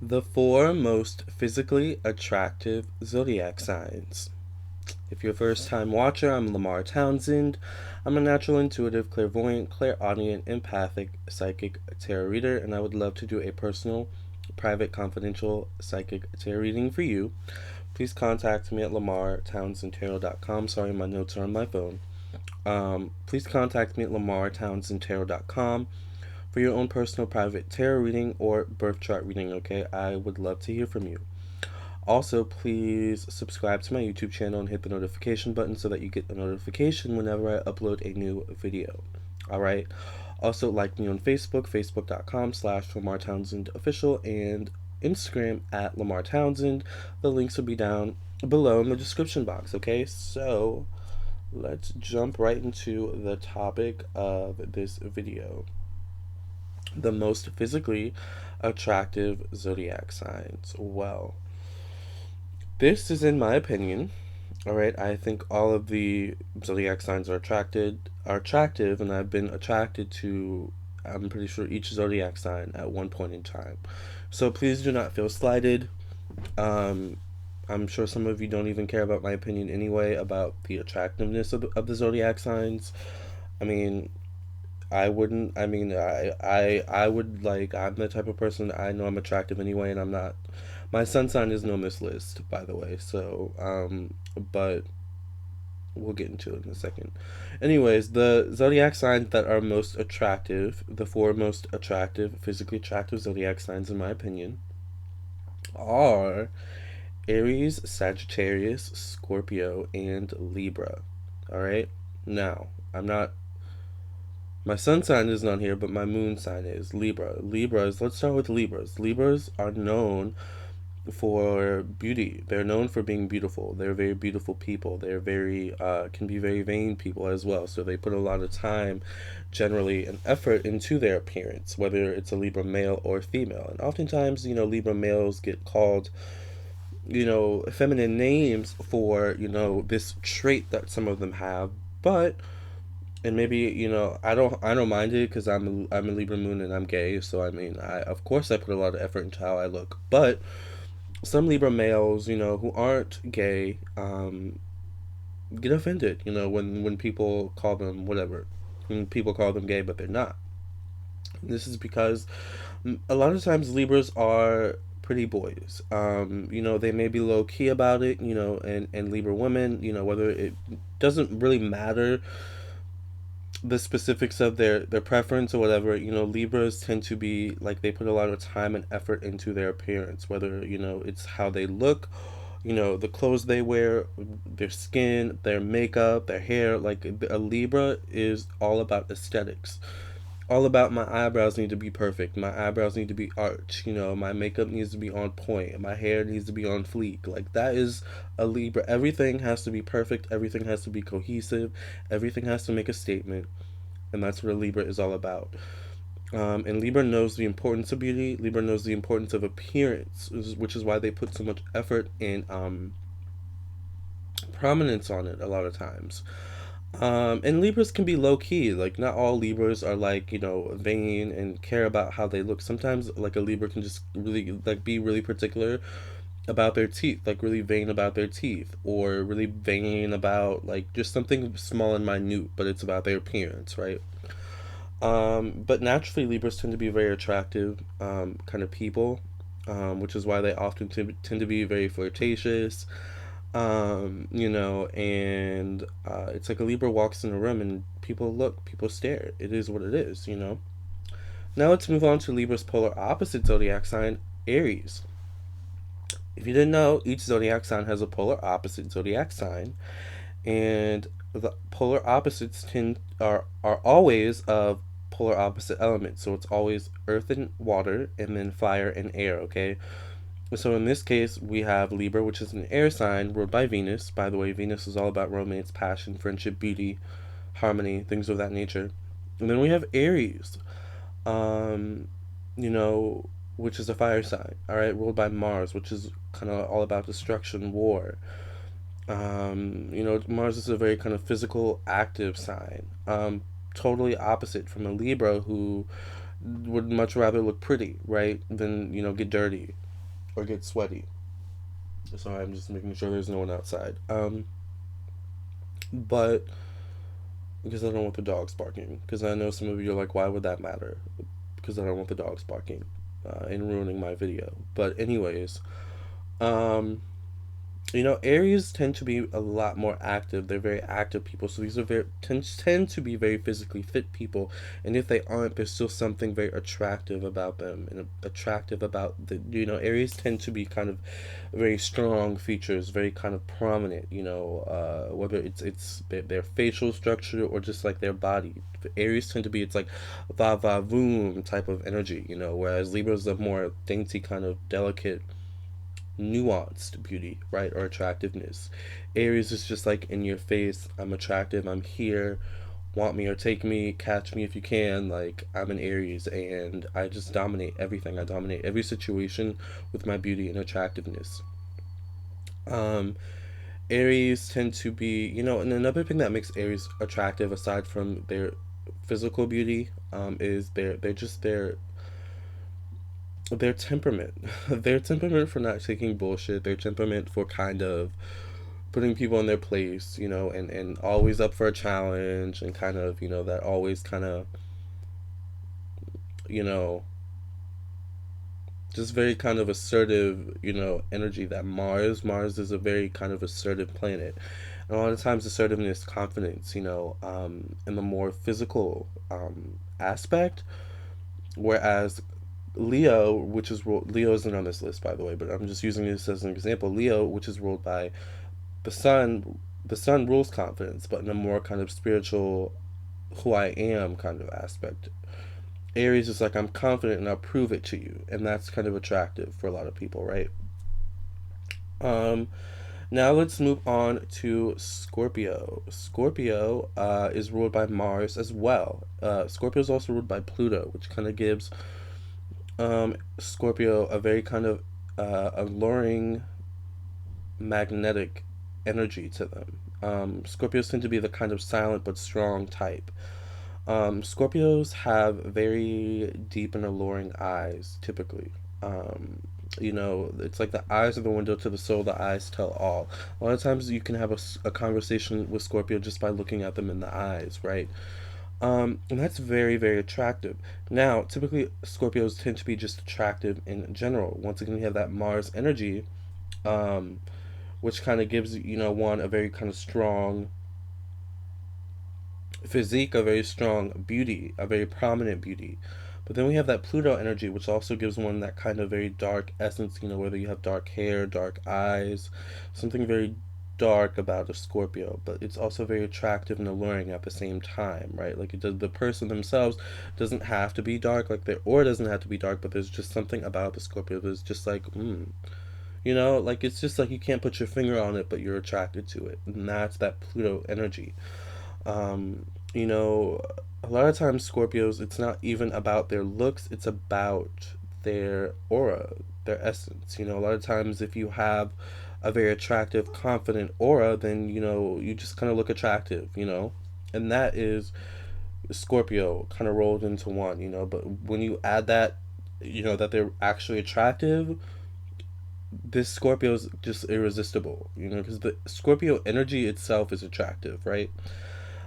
The four most physically attractive zodiac signs. If you're a first time watcher, I'm Lamar Townsend. I'm a natural intuitive, clairvoyant, clairaudient, empathic, psychic tarot reader, and I would love to do a personal, private, confidential psychic tarot reading for you. Please contact me at lamartownsendtarot.com. Sorry, my notes are on my phone. Please contact me at lamartownsendtarot.com for your own personal private tarot reading or birth chart reading, okay? I would love to hear from you. Also, please subscribe to my YouTube channel and hit the notification button so that you get a notification whenever I upload a new video. Alright? Also, like me on Facebook, facebook.com/Lamar Townsend Official, and Instagram at Lamar Townsend. The links will be down below in the description box, okay? So, let's jump right into the topic of this video. The most physically attractive zodiac signs. Well, this is in my opinion. All right, I think all of the zodiac signs are attractive, and I've been attracted to. I'm pretty sure each zodiac sign at one point in time. So please do not feel slighted. Um, I'm sure some of you don't even care about my opinion anyway about the attractiveness of the zodiac signs. I mean, I wouldn't. I mean, I would like. I'm the type of person. I know I'm attractive anyway, and I'm not. My sun sign isn't on this list, by the way. So, but we'll get into it in a second. Anyways, the zodiac signs that are most attractive, the four most attractive, physically attractive zodiac signs, in my opinion, are Aries, Sagittarius, Scorpio, and Libra. All right. Now, I'm not my sun sign isn't on here, but my moon sign is Libra. Libras, let's start with Libras. Libras are known for beauty. They're known for being beautiful. They're very beautiful people. They're very, can be very vain people as well. So they put a lot of time, generally, and effort into their appearance, whether it's a Libra male or female. And oftentimes, Libra males get called, feminine names for, this trait that some of them have. But and maybe I don't mind it because I'm a Libra moon and I'm gay, so I mean I of course I put a lot of effort into how I look, but some Libra males who aren't gay get offended when people call them whatever, when people call them gay but they're not. This is because a lot of times Libras are pretty boys. They may be low key about it, and Libra women, whether it doesn't really matter the specifics of their preference or whatever. Libras tend to be like they put a lot of time and effort into their appearance, whether it's how they look, the clothes they wear, their skin, their makeup, their hair. Like a Libra is all about aesthetics, all about my eyebrows need to be perfect, my eyebrows need to be arched, my makeup needs to be on point, my hair needs to be on fleek. Like that is a Libra. Everything has to be perfect, everything has to be cohesive, everything has to make a statement, and that's what a Libra is all about. And Libra knows the importance of beauty. Libra knows the importance of appearance, which is why they put so much effort and prominence on it a lot of times. And Libras can be low key. Like not all Libras are like vain and care about how they look. Sometimes like a Libra can just really like be really particular about their teeth, like really vain about their teeth, or really vain about like just something small and minute, but it's about their appearance, right? But naturally, Libras tend to be very attractive kind of people, which is why they often tend to be very flirtatious. And it's like a Libra walks in a room and people look, people stare. It is what it is. Now let's move on to Libra's polar opposite zodiac sign, Aries. If you didn't know, each zodiac sign has a polar opposite zodiac sign, and the polar opposites are always of polar opposite elements. So it's always earth and water, and then fire and air. Okay, so in this case, we have Libra, which is an air sign ruled by Venus. By the way, Venus is all about romance, passion, friendship, beauty, harmony, things of that nature. And then we have Aries, um, you know, which is a fire sign. All right, ruled by Mars, which is kind of all about destruction, war. Mars is a very kind of physical, active sign. Totally opposite from a Libra who would much rather look pretty, right, than get dirty. or get sweaty. So I'm just making sure there's no one outside. But because I don't want the dogs barking. Because I know some of you are like, why would that matter? Because I don't want the dogs barking and ruining my video. But anyways, um, Aries tend to be a lot more active. They're very active people. So these are tend to be very physically fit people. And if they aren't, there's still something very attractive about them and attractive about Aries tend to be kind of very strong features, very kind of prominent. Whether it's their facial structure or just like their body. Aries tend to be it's like va va voom type of energy. Whereas Libras are more dainty, kind of delicate, nuanced beauty, right, or attractiveness. Aries is just like in your face. I'm attractive. I'm here. Want me or take me. Catch me if you can. Like, I'm an Aries, and I just dominate everything. I dominate every situation with my beauty and attractiveness. Um, Aries tend to be, and another thing that makes Aries attractive, aside from their physical beauty, is their temperament. Their temperament for not taking bullshit. Their temperament for kind of putting people in their place, and always up for a challenge, and kind of, that always kind of, you know, just very kind of assertive, energy that Mars is a very kind of assertive planet. And a lot of times assertiveness, confidence, in the more physical aspect, whereas Leo isn't on this list, by the way, but I'm just using this as an example. Leo, which is ruled by the sun, the sun rules confidence, but in a more kind of spiritual, who I am kind of aspect. Aries is like, I'm confident and I'll prove it to you, and that's kind of attractive for a lot of people, right? Um, Now let's move on to Scorpio. Scorpio is ruled by Mars as well. Scorpio is also ruled by Pluto, which kind of gives Scorpio a very kind of alluring, magnetic energy to them. Scorpios tend to be the kind of silent but strong type. Scorpios have very deep and alluring eyes, typically. It's like the eyes are the window to the soul, the eyes tell all. A lot of times you can have a conversation with Scorpio just by looking at them in the eyes, right? And that's very, very attractive. Now, typically, Scorpios tend to be just attractive in general. Once again, you have that Mars energy, um, which kind of gives, one a very kind of strong physique, a very strong beauty, a very prominent beauty. But then we have that Pluto energy, which also gives one that kind of very dark essence, whether you have dark hair, dark eyes, something very dark about a Scorpio, but it's also very attractive and alluring at the same time, right? Like the person themselves doesn't have to be dark, like their aura doesn't have to be dark, but there's just something about the Scorpio that's just like, like it's just like you can't put your finger on it, but you're attracted to it, and that's that Pluto energy. Um, you know, a lot of times Scorpios, it's not even about their looks, it's about their aura, their essence. A lot of times if you have a very attractive, confident aura, then, you just kind of look attractive. And that is Scorpio kind of rolled into one. But when you add that, that they're actually attractive, this Scorpio is just irresistible, because the Scorpio energy itself is attractive, right?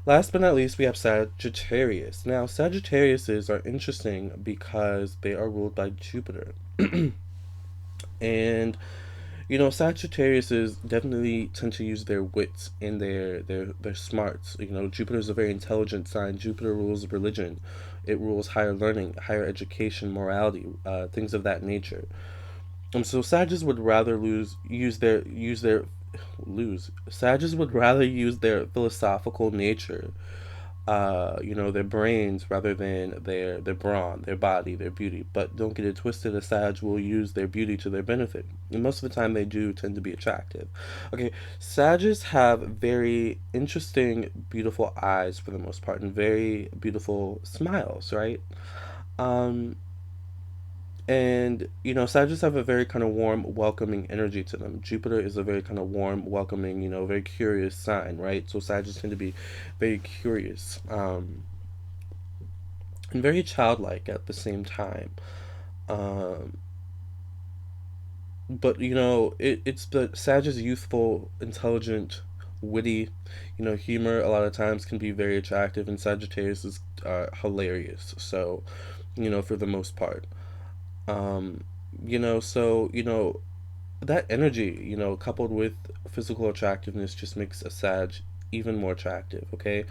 Last but not least, we have Sagittarius. Now, Sagittariuses are interesting because they are ruled by Jupiter. And, Sagittariuses definitely tend to use their wits and their smarts. Jupiter is a very intelligent sign. Jupiter rules religion. It rules higher learning, higher education, morality, things of that nature. So Sagittarius would rather Sagittarius would rather use their philosophical nature, their brains rather than their brawn, their body, their beauty. But don't get it twisted. A Sag will use their beauty to their benefit, and most of the time they do tend to be attractive. Okay, Sagittarius have very interesting, beautiful eyes for the most part, and very beautiful smiles, right? Um, and Sagittarius have a very kind of warm, welcoming energy to them. Jupiter is a very kind of warm, welcoming, very curious sign, right? So Sagittarius tend to be very curious, and very childlike at the same time. Um, But it's the Sag is youthful, intelligent, witty. Humor a lot of times can be very attractive, and Sagittarius is hilarious. So, for the most part, um, so that energy, coupled with physical attractiveness, just makes a Sag even more attractive. Okay,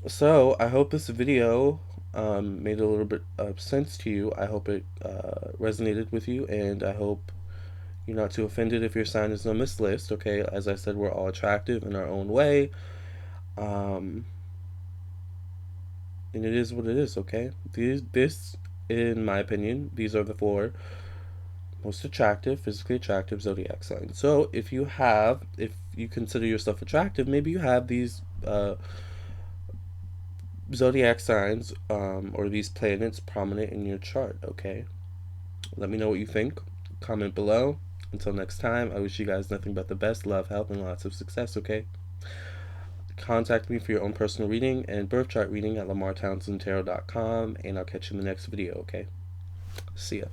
so I hope this video made a little bit of sense to you. I hope it resonated with you, and I hope you're not too offended if your sign is on this list. Okay, as I said, we're all attractive in our own way, um, and it is what it is. Okay, in my opinion, these are the four most attractive, physically attractive zodiac signs. So if you consider yourself attractive, maybe you have these zodiac signs or these planets prominent in your chart. Okay, let me know what you think. Comment below. Until next time, I wish you guys nothing but the best, love, health, and lots of success. Okay. Contact me for your own personal reading and birth chart reading at lamartownsendtarot.com, and I'll catch you in the next video, okay? See ya.